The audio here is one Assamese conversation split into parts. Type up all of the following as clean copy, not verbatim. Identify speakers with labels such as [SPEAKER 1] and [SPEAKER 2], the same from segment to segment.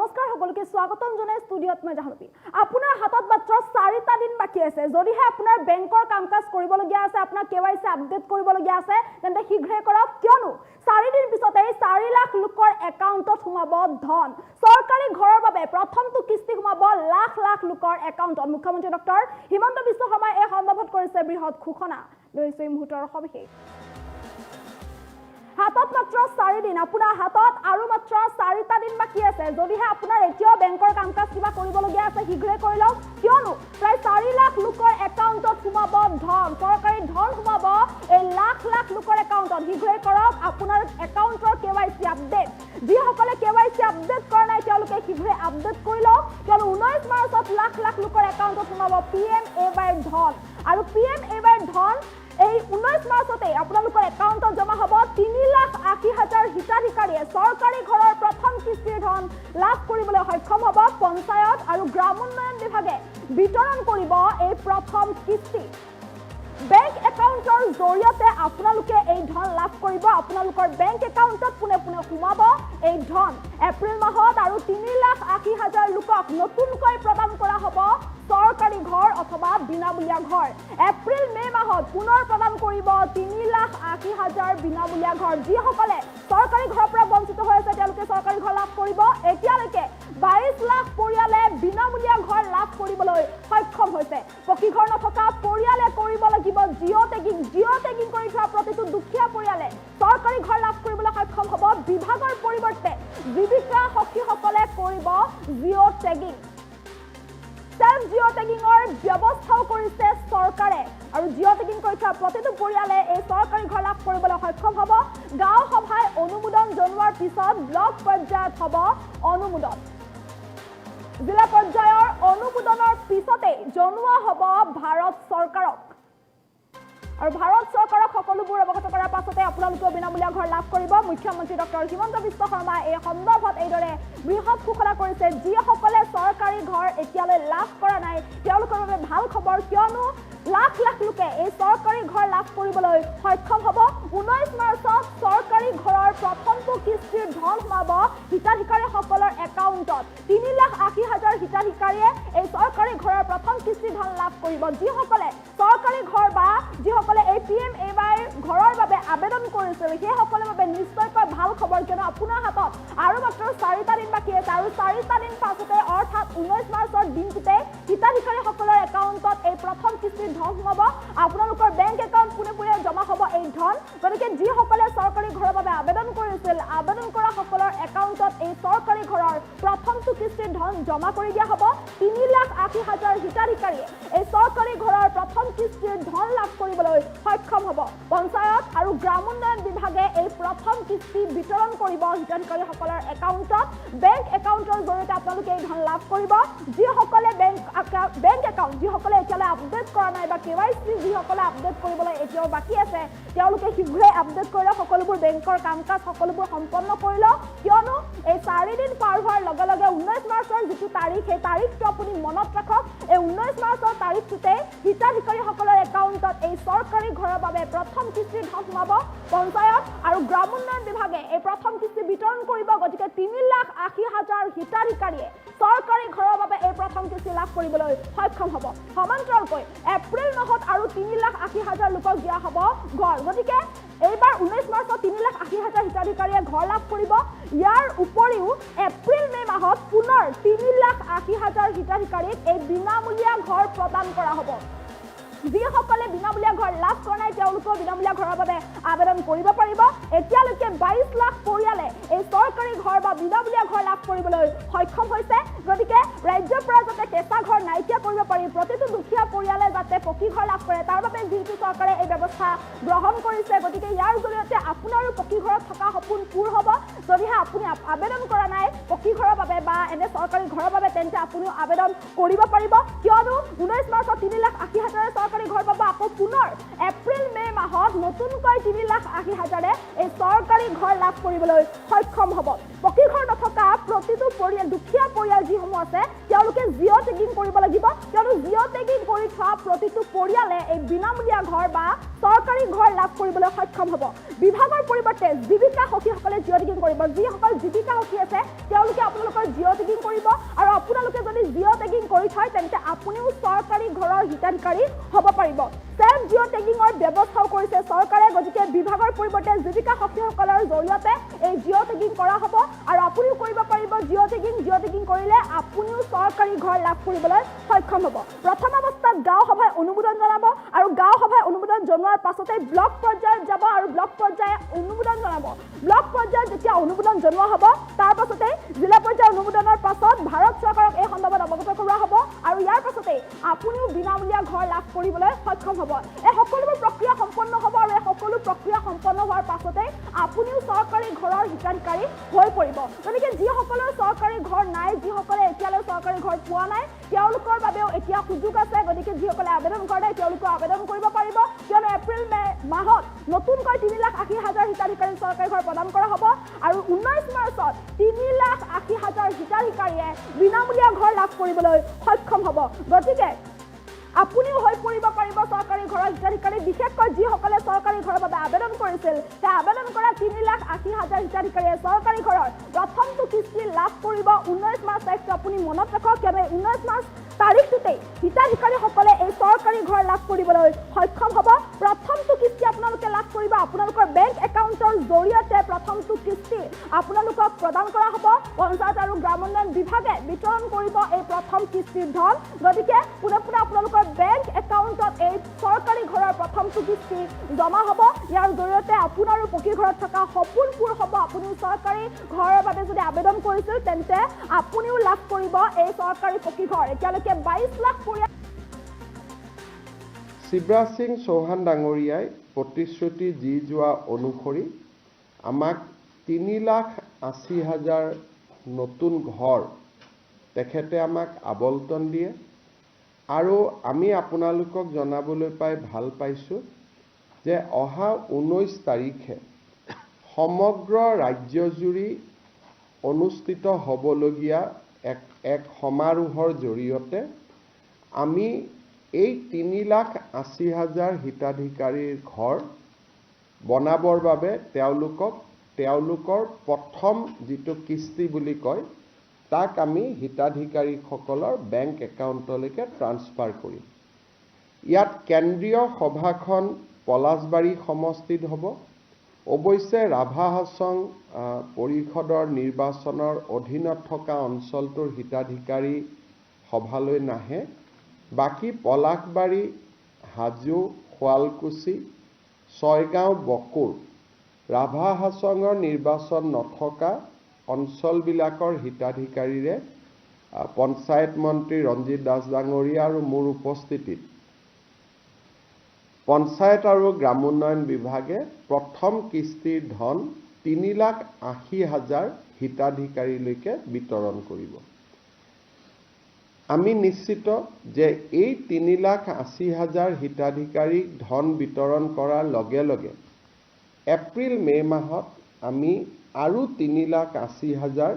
[SPEAKER 1] নমস্কাৰ সকলোকে স্বাগতম জনাই ষ্টুডিঅত মই জাহ্নবী আপোনাৰ হাতত মাত্ৰ 4টা দিন বাকি আছে যদিহে আপোনাৰ বেংকৰ কামকাজ কৰিবলগীয়া আছে আপোনাৰ কেৱাইসি আপডেট কৰিবলগীয়া আছে তেন্তে শীঘ্ৰে কৰক কিয়নো 4 দিন পিছতে 4 লাখ লোকৰ একাউণ্টত সোমাব ধন চৰকাৰী ঘৰৰ বাবে প্ৰথমটো কিস্তি সোমাব লাখ লাখ লোকৰ একাউণ্টত মুখ্যমন্ত্ৰী ডক্টৰ হিমন্ত বিশ্ব শৰ্মাই এই সন্দৰ্ভত কৰিছে বৃহৎ ঘোষণা লৈছে এই মুহূৰ্তৰ সবিশেষ হাতত মাত্ৰ 4 দিন আপোনাৰ হাতত আৰু মাত্ৰ 4টা দিন বাকি আছে যদিহে আপোনাৰ এতিয়াও বেংকৰ কামকাজ কিবা কৰিবলগীয়া আছে শীঘ্ৰে কৰি লওক কিয়নো প্ৰায় 4 লাখ লোকৰ একাউণ্টত সোমাব ধন চৰকাৰী ধন সোমাব এই লাখ লাখ লোকৰ একাউণ্টত শীঘ্ৰে কৰক আপোনাৰ একাউণ্টৰ কেৱাইসি আপডেট যিসকলে কেৱাইসি আপডেট কৰা নাই তেওঁলোকে শীঘ্ৰে আপডেট কৰি লওক কিয়নো 19 মাৰ্চত লাখ লাখ লোকৰ একাউণ্টত সোমাব PMAY ধন আৰু PMAY ধন এই 19 মাৰ্চতে আপোনালোকৰ একাউণ্টত জমা হ'ব 3,80,000 হিতাধিকাৰীয়ে চৰকাৰী ঘৰৰ প্ৰথম কিস্তিৰ ধন লাভ কৰিবলৈ সক্ষম হ'ব পঞ্চায়ত আৰু গ্ৰামোন্নয়ন বিভাগে বিতৰণ কৰিব এই প্ৰথম কিস্তি বেংক একাউণ্টৰ জৰিয়তে আপোনালোকে এই ধন লাভ কৰিব আপোনালোকৰ বেংক একাউণ্টত পুনে পুনে সোমাব এই ধন এপ্ৰিল মাহত আৰু 3,80,000 লোকক নতুনকৈ প্ৰদান কৰা হ'ব চৰকাৰী ঘৰ অথবা বিনামূলীয়া ঘৰ এপ্ৰিল মে মাহত পুনৰ প্ৰদান কৰিব 3,80,000 বিনামূলীয়া ঘৰ যিসকলে চৰকাৰী ঘৰৰ পৰা বঞ্চিত হৈ আছে তেওঁলোকে চৰকাৰী ঘৰ লাভ কৰিব এতিয়ালৈকে 22 লাখ পৰিয়ালে বিনামূলীয়া ঘৰ লাভ কৰিবলৈ সক্ষম হৈছে পকী ঘৰ নথকা পৰিয়ালে কৰিব লাগিব জিঅ' টেগিং কৰি থোৱা প্ৰতিটো দুখীয়া পৰিয়ালে চৰকাৰী ঘৰ লাভ কৰিবলৈ সক্ষম হ'ব বিভাগৰ পৰিৱৰ্তে জীৱিকা সখীসকলে কৰিব জিঅ' টেগিং সেলফ জিঅ' টেগিঙৰ ব্যৱস্থাও কৰিছে চৰকাৰে আৰু জিঅ' টেগিং কৰি থোৱা প্ৰতিটো পৰিয়ালে এই চৰকাৰী ঘৰ লাভ কৰিবলৈ সক্ষম হ'ব গাঁও সভাই অনুমোদন জনোৱাৰ পিছত ব্লক পৰ্যায়ত হ'ব অনুমোদন জিলা পৰ্যায়ৰ অনুমোদনৰ পিছতে জনোৱা হ'ব ভাৰত চৰকাৰক আৰু ভাৰত চৰকাৰক সকলোবোৰ অৱগত কৰাৰ পাছতে আপোনালোকে বিনামূলীয়া ঘৰ লাভ কৰিব মুখ্যমন্ত্ৰী ডক্টৰ হিমন্ত বিশ্ব শৰ্মাই এই সন্দৰ্ভত এইদৰে বৃহৎ ঘোষণা কৰিছে যিসকলে চৰকাৰী ঘৰ এতিয়ালৈ লাভ কৰা নাই তেওঁলোকৰ বাবে ভাল খবৰ কিয়নো লাখ লাখ লোকে এই চৰকাৰী ঘৰ লাভ কৰিবলৈ সক্ষম হ'ব 19 মাৰ্চত চৰকাৰী ঘৰৰ প্ৰথমটো কিস্তিৰ ধন সোমাব হিতাধিকাৰীসকলৰ একাউণ্টত 3,80,000 হিতাধিকাৰীয়ে এই চৰকাৰী ঘৰৰ প্ৰথম কিস্তিৰ ধন লাভ কৰিব যিসকলে চৰকাৰী ঘৰ বা যিসকলে এই PMAY ঘৰৰ বাবে আবেদন কৰিছিল সেইসকলৰ বাবে নিশ্চয়কৈ ভাল খবৰ কিয়নো আপোনাৰ হাতত আৰু মাত্ৰ 4টা দিন বাকী আছে আৰু 4টা দিন পাছতে অৰ্থাৎ 19 মাৰ্চৰ দিনটোতে হিতাধিকাৰীসকলৰ একাউণ্টত এই প্ৰথম কিস্তিৰ ধন সোমাব আপোনালোকৰ বেংক একাউণ্ট পুনে পুনে জমা হ'ব এই ধন গতিকে যিসকলে চৰকাৰী ঘৰৰ বাবে আবেদন কৰিছিল আবেদন কৰা সকলৰ একাউণ্টত এই চৰকাৰী ঘৰৰ প্ৰথমটো কিস্তিৰ ধন জমা কৰি দিয়া হ'ব 3,80,000 হিতাধিকাৰীয়ে এই চৰকাৰী ঘৰৰ প্ৰথম কিস্তিৰ ধন লাভ কৰিবলৈ সক্ষম হ'ব পঞ্চায়ত আৰু গ্ৰামোন্নয়ন বিভাগে এই প্ৰথম কিস্তি বিতৰণ কৰিব হিতাধিকাৰীসকলৰ একাউণ্টত বেংক একাউণ্টৰ জৰিয়তে আপোনালোকে এই ধন লাভ কৰিব যিসকলে বেংক একাউণ্ট যিসকলে এতিয়ালৈ আপডেট কৰা নাই বা কেৱাইসি যিসকলে আপডেট কৰিবলৈ এতিয়াও বাকী আছে তেওঁলোকে শীঘ্ৰে আপডেট কৰি লওক সকলোবোৰ বেংকৰ কামকাজ সকলোবোৰ সম্পন্ন কৰি লওক কিয়নো এই 4 দিন পাৰ হোৱাৰ লগে লগে 19 মাৰ্চৰ যিটো তাৰিখ সেই তাৰিখটো আপুনি মনত ৰাখক এই 19 মাৰ্চৰ তাৰিখটোতে হিতাধিকাৰীসকলৰ একাউণ্টত এই চৰকাৰী ঘৰৰ বাবে প্ৰথম কিস্তিৰ ধন সোমাব পঞ্চায়ত আৰু গ্ৰামোন্নয়ন বিভাগে এই প্ৰথম কিস্তি বিতৰণ কৰিব গতিকে 3,80,000 হিতাধিকাৰীয়ে চৰকাৰী ঘৰৰ বাবে এই প্ৰথম কিস্তি লাভ কৰিবলৈ সক্ষম হ'ব সমান্তৰালকৈ এপ্ৰিল মাহত আৰু 3,80,000 লোকক দিয়া হ'ব ঘৰ গতিকে এইবাৰ 19 মাৰ্চত 3,80,000 হিতাধিকাৰীয়ে ঘৰ লাভ কৰিব ইয়াৰ উপৰিও এপ্ৰিল মে মাহত পুনৰ 3,80,000 হিতাধিকাৰীক এই বিনামূলীয়া ঘৰ প্ৰদান কৰা হ'ব যিসকলে বিনামূলীয়া ঘৰ লাভ কৰা নাই তেওঁলোকেও বিনামূলীয়া ঘৰৰ বাবে আবেদন কৰিব পাৰিব এতিয়ালৈকে 22 লাখ পৰিয়ালে এই চৰকাৰী ঘৰ বা বিনামূলীয়া ঘৰ লাভ কৰিবলৈ সক্ষম হৈছে গতিকে ৰাজ্যৰ পৰা যাতে কেঁচা ঘৰ নাইকিয়া কৰিব পাৰি প্ৰতিটো দুখীয়া পৰিয়ালে যাতে পকী ঘৰ লাভ কৰে তাৰ বাবে যিটো চৰকাৰে এই ব্যৱস্থা গ্ৰহণ কৰিছে গতিকে ইয়াৰ জৰিয়তে আপোনাৰো পকী ঘৰত থকা সপোন পূৰ হ'ব যদিহে আপুনি আবেদন কৰা নাই পকী ঘৰৰ বাবে বা এনে চৰকাৰী ঘৰৰ বাবে তেন্তে আপুনিও আবেদন কৰিব পাৰিব কিয়নো 19 মাৰ্চত 3,80,000 চৰকাৰী ঘৰ পাব আকৌ পুনৰ এপ্ৰিল মে মাহত নতুনকৈ 3,80,000 এই চৰকাৰী ঘৰ লাভ কৰিবলৈ সক্ষম হ'ব পকী ঘৰ নথকা প্ৰতিটো পৰিয়াল দুখীয়া পৰিয়াল যিসমূহ আছে তেওঁলোকে জিঅ' টেগিং কৰিব লাগিব কিয়নো জিঅ' টেগিং কৰি থোৱা প্ৰতিটো পৰিয়ালে এই বিনামূলীয়া ঘৰ বা চৰকাৰী ঘৰ লাভ কৰিবলৈ সক্ষম হ'ব বিভাগৰ পৰিৱৰ্তে জীৱিকা সখীসকলে জিঅ' টেগিং কৰিব যিসকল জীৱিকা সখী আছে তেওঁলোকে আপোনালোকৰ জিঅ' টেগিং কৰি থয় তেন্তে আপুনিও চৰকাৰী ঘৰৰ হিতাধিকাৰী হ'ব পাৰিব। সেলফ জিঅ' টেগিঙৰ ব্যৱস্থাও কৰিছে চৰকাৰে, গতিকে বিভাগৰ পৰিৱৰ্তে জীৱিকা সখীসকলৰ জৰিয়তে এই জিঅ' টেগিং কৰা হ'ব আৰু আপুনিও কৰিব পাৰিব জিঅ' টেগিং কৰিলে আপুনিও চৰকাৰী ঘৰ লাভ কৰিবলৈ সক্ষম হ'ব। প্ৰথম অৱস্থাত গাঁও সভাই অনুমোদন জনাব আৰু গাঁও সভাই অনুমোদন জনোৱাৰ পাছতে ব্লক পৰ্যায়ত যাব আৰু ব্লক পৰ্যায়ে অনুমোদন জনাব। ব্লক পৰ্যায়ত যেতিয়া অনুমোদন জনোৱা হ'ব তাৰ পাছতে জিলা পৰ্যায়ৰ অনুমোদনৰ পাছত ভাৰত চৰকাৰক এই সন্দৰ্ভত অৱগত কৰোৱা হ'ব আৰু ইয়াৰ পাছতে আপুনিও বিনামূলীয়া ঘৰ লাভ কৰিবলৈ সক্ষম হ'ব। এই সকলোবোৰ প্ৰক্ৰিয়া সম্পন্ন হ'ব আৰু এই সকলো প্ৰক্ৰিয়া সম্পন্ন হোৱাৰ পাছতে আপুনিও চৰকাৰী ঘৰৰ হিতাধিকাৰী হৈ পৰিব। গতিকে যিসকলৰ চৰকাৰী ঘৰ নাই, যিসকলে এতিয়ালৈ চৰকাৰী ঘৰ পোৱা নাই, তেওঁলোকৰ বাবেও এতিয়া সুযোগ আছে। গতিকে যিসকলে আবেদন কৰা নাই তেওঁলোকে আবেদন কৰিব পাৰিব, কিয়নো এপ্ৰিল মে মাহত নতুনকৈ 3,80,000 হিতাধিকাৰী চৰকাৰী ঘৰ প্ৰদান কৰা হ'ব আৰু 19 মাৰ্চত 3,80,000 হিতাধিকাৰীয়ে বিনামূলীয়া ঘৰ লাভ কৰিবলৈ সক্ষম হ'ব। গতিকে আপুনিও হৈ পৰিব পাৰিব চৰকাৰী ঘৰৰ হিতাধিকাৰী, বিশেষকৈ যিসকলে চৰকাৰী ঘৰৰ বাবে আবেদন কৰিছিল। সেই আবেদন কৰা 3,80,000 হিতাধিকাৰীয়ে চৰকাৰী ঘৰৰ প্ৰথমটো কিস্তি লাভ কৰিব 19 মাৰ্চ তাৰিখটো আপুনি মনত ৰাখক, কিয়নো 19 মাৰ্চ তাৰিখটোতেই হিতাধিকাৰীসকলে এই চৰকাৰী ঘৰ লাভ কৰিবলৈ সক্ষম হ'ব। প্ৰথমটো কিস্তি আপোনালোকে লাভ কৰিব, আপোনালোকৰ বেংক একাউণ্টৰ জৰিয়তে প্ৰথমটো কিস্তি আপোনালোকক প্ৰদান কৰা হ'ব। পঞ্চায়ত আৰু গ্ৰামোন্নয়ন বিভাগে বিতৰণ কৰিব এই প্ৰথম কিস্তিৰ ধন। গতিকে পোনে পোনে আপোনালোকৰ বেংক একাউণ্টত এই চৰকাৰী ঘৰৰ প্ৰথমটো কিস্তি জমা হ'ব। ইয়াৰ জৰিয়তে আপোনাৰো পকী ঘৰত থকা সপোন পূৰ হ'ব। আপুনিও চৰকাৰী ঘৰৰ বাবে যদি আবেদন কৰিছিল তেন্তে আপুনিও লাভ কৰিব এই চৰকাৰী পকী ঘৰ। এতিয়ালৈকে 22 লাখ পৰিয়াল।
[SPEAKER 2] শিৱৰাজ সিং চৌহান ডাঙৰীয়াই প্ৰতিশ্ৰুতি দি যোৱা অনুসৰি আমাক 3,80,000 নতুন ঘৰ তেখেতে আমাক আবণ্টন দিয়ে আৰু আমি আপোনালোকক জনাবলৈ পাই ভাল পাইছোঁ যে অহা 19 তাৰিখে সমগ্ৰ ৰাজ্যজুৰি অনুষ্ঠিত হ'বলগীয়া এক সমাৰোহৰ জৰিয়তে আমি এই 3,80,000 হিতাধিকাৰীৰ ঘৰ বনাবৰ বাবে তেওঁলোকৰ প্ৰথম যিটো কিস্তি বুলি কয় তাক আমি হিতাধিকাৰীসকলৰ বেংক একাউণ্টলৈকে ট্ৰান্সফাৰ কৰিম। ইয়াত কেন্দ্ৰীয় সভাখন পলাশবাৰী সমষ্টিত হ'ব। অৱশ্যে ৰাভা হাছং পৰিষদৰ নিৰ্বাচনৰ অধীনত থকা অঞ্চলটোৰ হিতাধিকাৰী সভালৈ নাহে। বাকী পলাশবাৰী, হাজো, শুৱালকুছি, ছয়গাঁও, বকুৰ, ৰাভা হাছঙৰ নিৰ্বাচন নথকা অঞ্চলবিলাকৰ হিতাধিকাৰীৰে পঞ্চায়ত মন্ত্ৰী ৰঞ্জিত দাস ডাঙৰীয়া আৰু মোৰ উপস্থিতিত পঞ্চায়ত আৰু গ্ৰামোন্নয়ন বিভাগে প্ৰথম কিস্তিৰ ধন 3,80,000 হিতাধিকাৰীলৈকে বিতৰণ কৰিব। আমি নিশ্চিত যে এই 3,80,000 হিতাধিকাৰীক ধন বিতৰণ কৰাৰ লগে লগে এপ্ৰিল মে মাহত আমি আৰু 3,80,000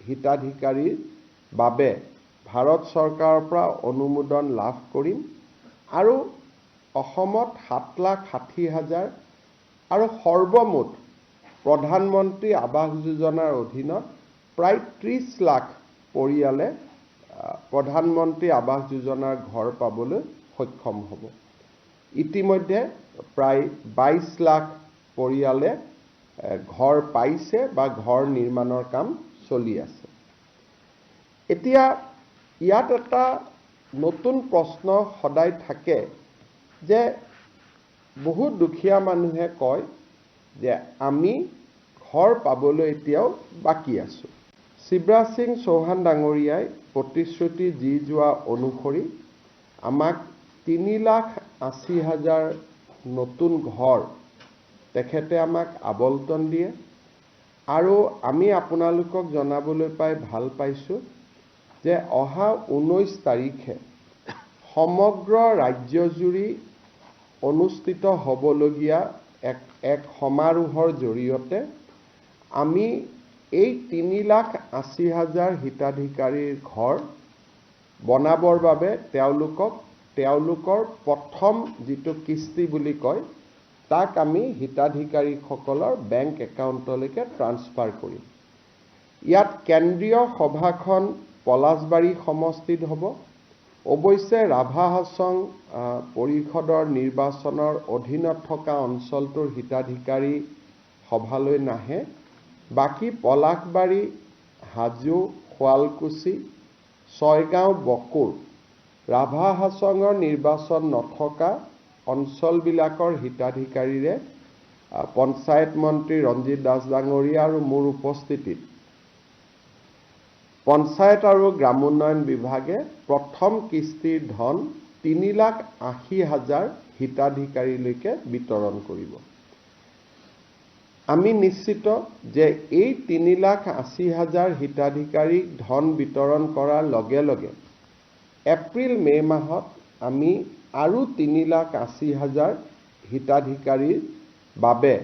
[SPEAKER 2] হিতাধিকাৰীৰ বাবে ভাৰত চৰকাৰৰ পৰা অনুমোদন লাভ কৰিম আৰু অসমত 7,60,000 আৰু সৰ্বমুঠ প্ৰধানমন্ত্ৰী আৱাস যোজনাৰ অধীনত প্ৰায় 30 লাখ পৰিয়ালে প্ৰধানমন্ত্ৰী আৱাস যোজনাৰ ঘৰ পাবলৈ সক্ষম হ'ব। ইতিমধ্যে প্ৰায় 22 লাখ পৰিয়ালে ঘৰ পাইছে বা ঘৰ নিৰ্মাণৰ কাম চলি আছে। এতিয়া ইয়াত এটা নতুন প্ৰশ্ন সদায় থাকে যে বহুত দুখীয়া মানুহে কয় যে আমি ঘৰ পাবলৈ এতিয়াও বাকী আছোঁ। শিৱৰাজ সিং চৌহান ডাঙৰীয়াই প্ৰতিশ্ৰুতি দি যোৱা অনুসৰি আমাক 3,80,000 নতুন ঘৰ তেখেতে আমাক আবণ্টন দিয়ে আৰু আমি আপোনালোকক জনাবলৈ পাই ভাল পাইছোঁ যে অহা 19 তাৰিখে সমগ্ৰ ৰাজ্যজুৰি অনুষ্ঠিত হ'বলগীয়া এক সমাৰোহৰ জৰিয়তে আমি এই 3,80,000 হিতাধিকাৰীৰ ঘৰ বনাবৰ বাবে তেওঁলোকৰ প্ৰথম যিটো কিস্তি বুলি কয় তাক আমি হিতাধিকাৰীসকলৰ বেংক একাউণ্টলৈকে ট্ৰান্সফাৰ কৰিম। ইয়াত কেন্দ্ৰীয় সভাখন পলাশবাৰী সমষ্টিত হ'ব। অৱশ্যে ৰাভা হাছং পৰিষদৰ নিৰ্বাচনৰ অধীনত থকা অঞ্চলটোৰ হিতাধিকাৰী সভালৈ নাহে। বাকী পলাশবাৰী, হাজো, শুৱালকুছি, ছয়গাঁও, বকুৰ ৰাভা হাছঙৰ নিৰ্বাচন নথকা অঞ্চলবিলাকৰ হিতাধিকাৰীৰে পঞ্চায়ত মন্ত্ৰী ৰঞ্জিত দাস ডাঙৰীয়া আৰু মোৰ উপস্থিতিত পঞ্চায়ত আৰু গ্ৰামোন্নয়ন বিভাগে প্ৰথম কিস্তিৰ ধন 3,80,000 হিতাধিকাৰীলৈকে বিতৰণ কৰিব। আমি নিশ্চিত যে এই 3,80,000 হিতাধিকাৰীক ধন বিতৰণ কৰাৰ লগে লগে এপ্ৰিল-মে মাহত আমি আৰু 3,80,000 হিতাধিকাৰীৰ বাবে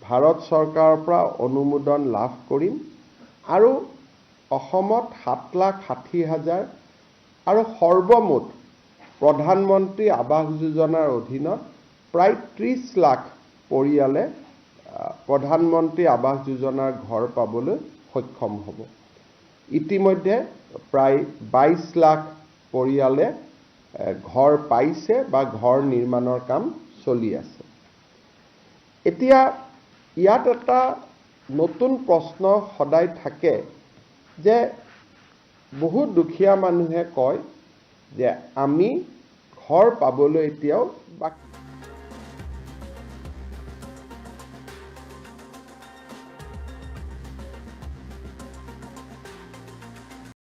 [SPEAKER 2] ভাৰত চৰকাৰৰ পৰা অনুমোদন লাভ কৰিম আৰু অসমত 7,60,000 আৰু সৰ্বমুঠ প্ৰধানমন্ত্ৰী আৱাস যোজনাৰ অধীনত প্ৰায় 30 লাখ পৰিয়ালে প্ৰধানমন্ত্ৰী আৱাস যোজনাৰ ঘৰ পাবলৈ সক্ষম হ'ব। ইতিমধ্যে প্ৰায় 22 লাখ পৰিয়ালে ঘৰ পাইছে বা ঘৰ নিৰ্মাণৰ কাম চলি আছে। এতিয়া ইয়াত এটা নতুন প্ৰশ্ন সদায় থাকে যে বহুত দুখীয়া মানুহে কয় যে আমি ঘৰ পাবলৈ এতিয়াও বাকী